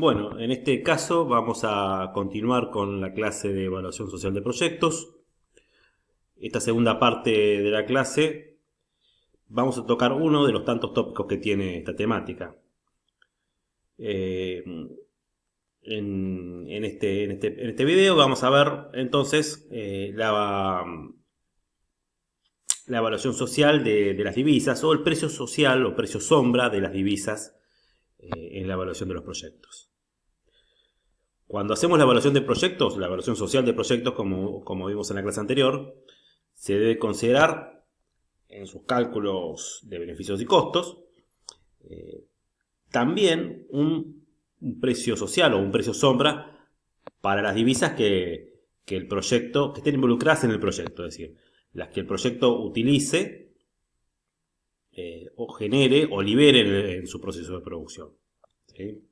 Bueno, en este caso vamos a continuar con la clase de evaluación social de proyectos. Esta segunda parte de la clase vamos a tocar uno de los tantos tópicos que tiene esta temática. Eh, en este video vamos a ver entonces la evaluación social de las divisas o el precio social o precio sombra de las divisas en la evaluación de los proyectos. Cuando hacemos la evaluación de proyectos, la evaluación social de proyectos, como vimos en la clase anterior, se debe considerar en sus cálculos de beneficios y costos también un precio social o un precio sombra para las divisas que estén involucradas en el proyecto, es decir, las que el proyecto utilice o genere o libere en su proceso de producción. ¿Sí?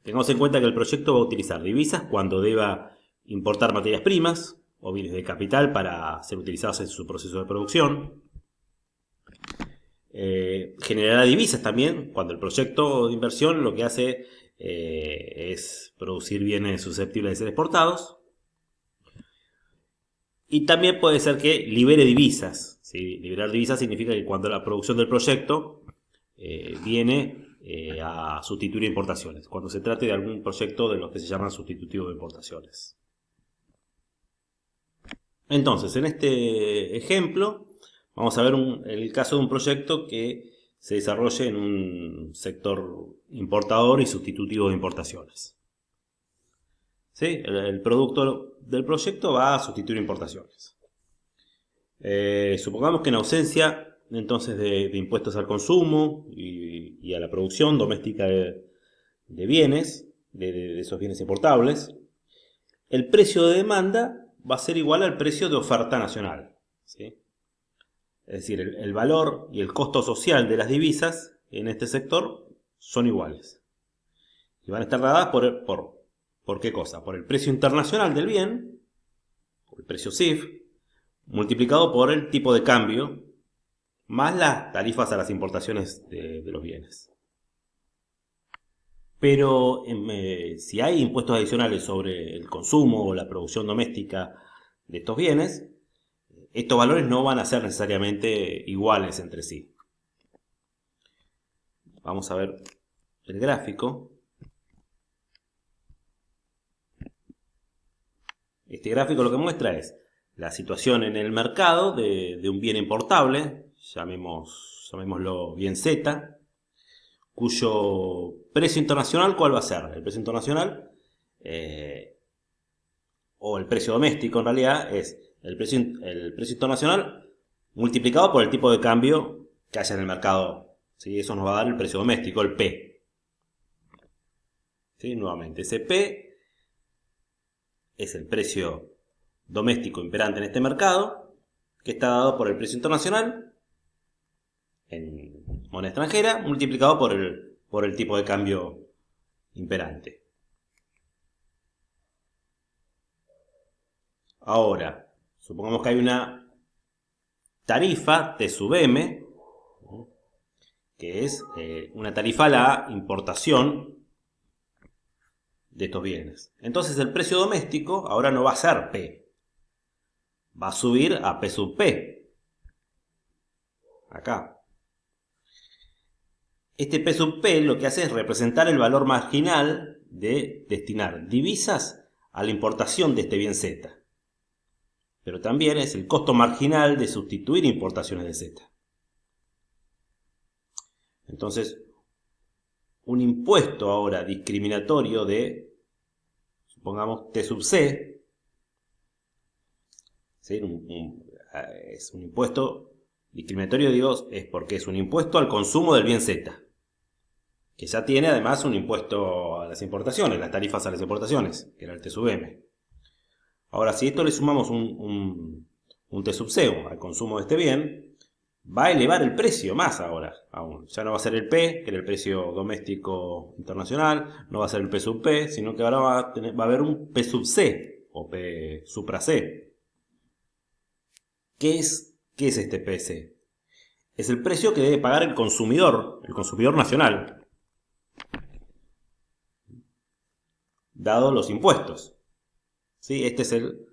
Tengamos en cuenta que el proyecto va a utilizar divisas cuando deba importar materias primas o bienes de capital para ser utilizados en su proceso de producción. Generará divisas también cuando el proyecto de inversión lo que hace es producir bienes susceptibles de ser exportados. Y también puede ser que libere divisas. ¿Sí? Liberar divisas significa que cuando la producción del proyecto viene a sustituir importaciones, cuando se trate de algún proyecto de los que se llaman sustitutivos de importaciones. Entonces, en este ejemplo, vamos a ver el caso de un proyecto que se desarrolle en un sector importador y sustitutivo de importaciones. ¿Sí? El producto del proyecto va a sustituir importaciones. Supongamos que en ausencia entonces de impuestos al consumo y a la producción doméstica de bienes, de esos bienes importables, el precio de demanda va a ser igual al precio de oferta nacional. ¿Sí? Es decir, el valor y el costo social de las divisas en este sector son iguales. Y van a estar dadas ¿por qué cosa? Por el precio internacional del bien, el precio CIF, multiplicado por el tipo de cambio, más las tarifas a las importaciones de los bienes. Pero si hay impuestos adicionales sobre el consumo o la producción doméstica de estos bienes, estos valores no van a ser necesariamente iguales entre sí. Vamos a ver el gráfico. Este gráfico lo que muestra es la situación en el mercado de un bien importable, llamémoslo bien Z, cuyo precio internacional, ¿cuál va a ser? El precio internacional, o el precio doméstico en realidad, es el precio internacional multiplicado por el tipo de cambio que haya en el mercado. ¿Sí? Eso nos va a dar el precio doméstico, el P. ¿Sí? Nuevamente, ese P es el precio doméstico imperante en este mercado, que está dado por el precio internacional en moneda extranjera, multiplicado por el tipo de cambio imperante. Ahora, supongamos que hay una tarifa T sub M, que es una tarifa a la importación de estos bienes. Entonces el precio doméstico ahora no va a ser P, va a subir a P sub P. Acá. Este P sub P lo que hace es representar el valor marginal de destinar divisas a la importación de este bien Z. Pero también es el costo marginal de sustituir importaciones de Z. Entonces, un impuesto ahora discriminatorio de, supongamos, T sub C, ¿sí? Es un impuesto discriminatorio, digo, es porque es un impuesto al consumo del bien Z, que ya tiene además un impuesto a las importaciones, las tarifas a las importaciones, que era el T sub M. Ahora, si esto le sumamos un T sub C al consumo de este bien, va a elevar el precio más ahora aún. Ya no va a ser el P, que era el precio doméstico internacional, no va a ser el P sub P, sino que ahora va a haber un P sub C o P supra C. ¿Qué es este PC? Es el precio que debe pagar el consumidor nacional. dado los impuestos. ¿Sí? Este es el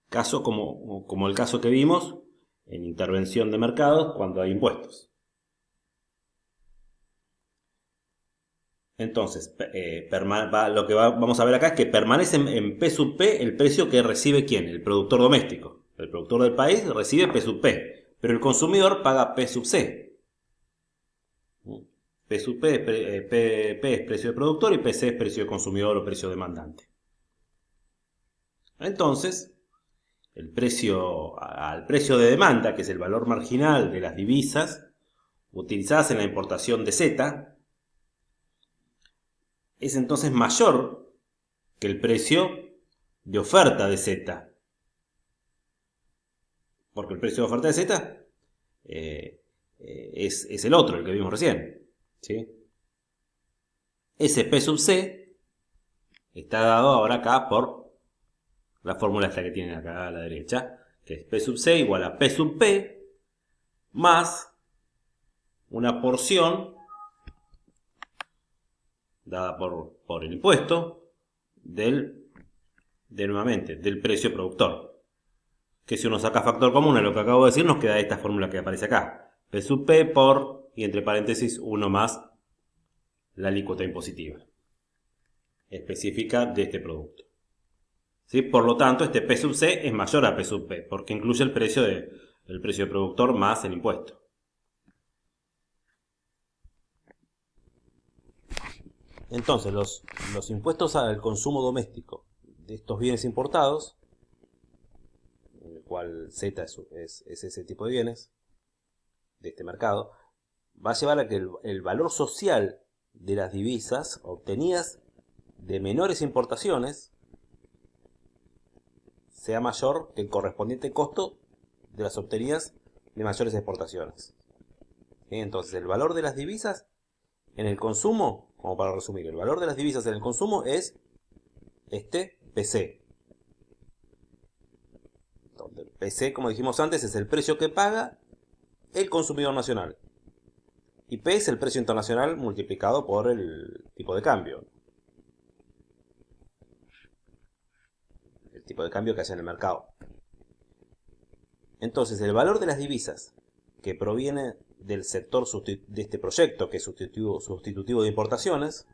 caso como el caso que vimos en intervención de mercados cuando hay impuestos. Entonces, lo que vamos a ver acá es que permanece en P sub P el precio que recibe ¿quién? El productor doméstico. El productor del país recibe P sub P, pero el consumidor paga P sub C. P sub P, P es precio de productor y PC es precio de consumidor o precio demandante. Entonces, al precio de demanda, que es el valor marginal de las divisas utilizadas en la importación de Z, es entonces mayor que el precio de oferta de Z. Porque el precio de oferta de Z es el otro, el que vimos recién. ¿Sí? Ese P sub C está dado ahora acá por la fórmula esta que tienen acá a la derecha, que es P sub C igual a P sub P más una porción dada por el impuesto nuevamente, del precio productor. Que si uno saca factor común a lo que acabo de decir, nos queda esta fórmula que aparece acá. P sub P por, y entre paréntesis, 1 más la alícuota impositiva específica de este producto. ¿Sí? Por lo tanto, este P sub C es mayor a P sub P, porque incluye el precio de productor más el impuesto. Entonces, los impuestos al consumo doméstico de estos bienes importados, en el cual Z es ese tipo de bienes, de este mercado, va a llevar a que el valor social de las divisas obtenidas de menores importaciones sea mayor que el correspondiente costo de las obtenidas de mayores exportaciones. Entonces, el valor de las divisas en el consumo, como para resumir, el valor de las divisas en el consumo es este PC. Donde PC, como dijimos antes, es el precio que paga el consumidor nacional. Y P es el precio internacional multiplicado por el tipo de cambio. El tipo de cambio que haya en el mercado. Entonces, el valor de las divisas que proviene del sector de este proyecto, que es sustitutivo de importaciones,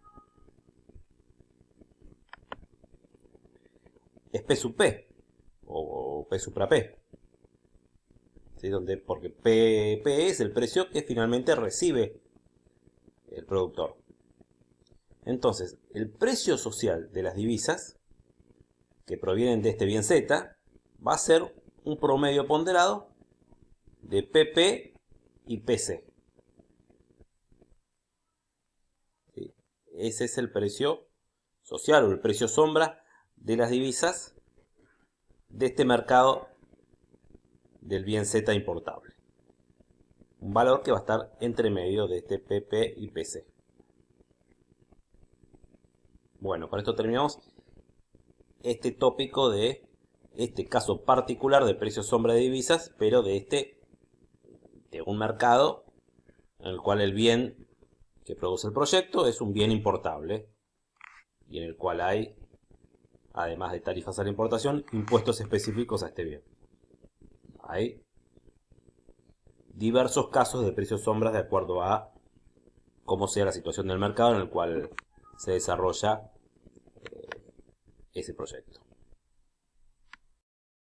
es P sub P, o P supra P. ¿Sí? Porque P es el precio que finalmente recibe el productor. Entonces, el precio social de las divisas que provienen de este bien Z va a ser un promedio ponderado de PP y PC. ¿Sí? Ese es el precio social o el precio sombra de las divisas de este mercado del bien Z importable. Un valor que va a estar entre medio de este PP y PC. Bueno, con esto terminamos este tópico de este caso particular de precio sombra de divisas, pero de un mercado en el cual el bien que produce el proyecto es un bien importable y en el cual hay, además de tarifas a la importación, impuestos específicos a este bien. Hay diversos casos de precios sombras de acuerdo a cómo sea la situación del mercado en el cual se desarrolla ese proyecto.